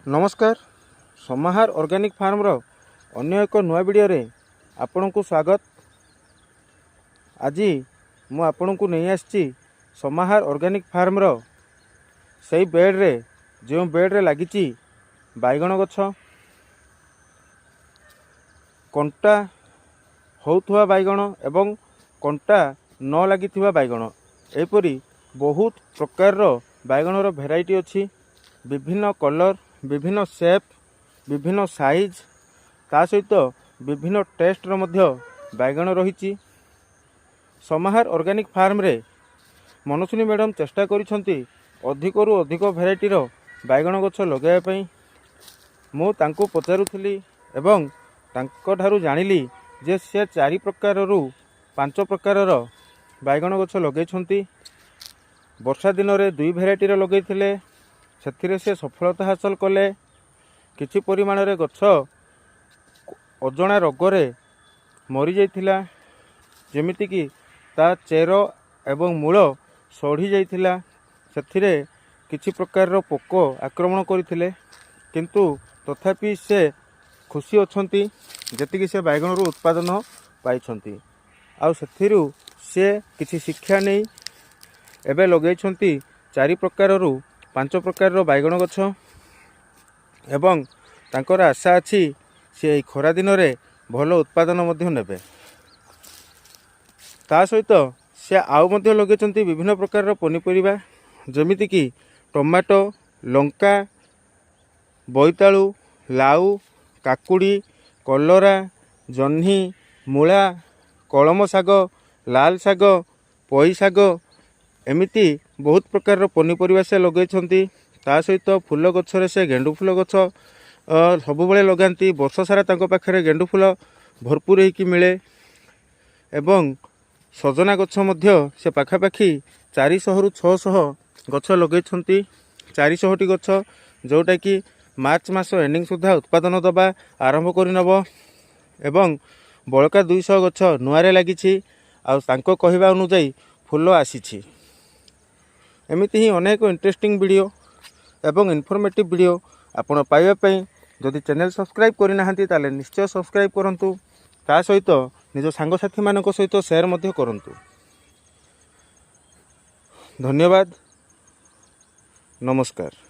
नमस्कार समाहार organic farm रो अन्य एक नुआ वीडियो रे आपण को स्वागत। आज मु आपण को नहीं आसी समाहार ऑर्गेनिक फार्म रो सही बेड रे जो बेड रे लागिची बैगण गछ कंटा होउथुवा बैगण एवं कंटा न लागिथिवा बैगण एपरी बहुत प्रकार रो बैगण रो भेराइटी अछि। विभिन्न कलर विभिन्न शेप विभिन्न साइज ता सहित विभिन्न टेस्ट रो मध्य बैगण रही। समाहार ऑर्गेनिक फार्म रे मनसुनी मैडम चेष्टा करिसंती अधिक रु अधिक भेराइटी रो बैगण गछ लगाया पई। मु तांको पचारुथली एवं तांको ठारू जानिली जे से 4 प्रकार रु 5 प्रकार रो बैगण गछ लगैछंती। वर्षा दिन रे 2 भेराइटी रो लगैथिले से सफलता हासिल कले। किछि परिमाण रे गछ अजणा रोगरे मरी जाइथिला जेमिति कि ता चेर एवं मूल सढ़ी जाइथिला। सेथिरे किछि प्रकार रो पोक आक्रमण करथिले किंतु तथापि से खुशी अछंती जेतिकि से बैगण रो उत्पादन पाइछंती। आ सेथिरु से किछि शिक्षा नै एबे लगैछंती 4 प्रकार रु 5 प्रकार रो बैगण गछ एवं तांकर आशा अछि से खरा दिन रे भलो उत्पादन मध्य नेबे। ता सहित से आउ मध्य लगैछंती विभिन्न प्रकार रो पनिपरिबा जेमिति कि टमाटो लंका बोईतालु लाउ काकुड़ी कलरा जह्नी मूला कलम शाग लाल शाग पई शाग एमिति बहुत प्रकार रो पनिपरिबा से लगैछंती। ता सहित फूल गछरे से गेंडु फूल गछ सबु बेले लगांती। वर्ष सारा तांको पाखरे गेंडु फूल भरपूर होइकी मिले एवं सजना गछ मध्य से पाखापाखी 400 रु 600 गछ लगैछंती। 400 टी गछ जोटा कि मार्च मास एंडिंग सुधा उत्पादन दबा आरंभ करि नबो एवं बळका 200 गछ नुआरे लागिछि आ तांको कहिबा अनुसार फूल आसीछि। एमिति ही अनेक इंटरेस्टिंग वीडियो एवं इनफॉर्मेटिव वीडियो आपण पाइबा पई जदि चैनल सब्सक्राइब करि नाहंती ताले निश्चय सब्सक्राइब करंतु। ता सहित निज सांग साथी मानक सहित शेयर मध्य करंतु। धन्यवाद नमस्कार।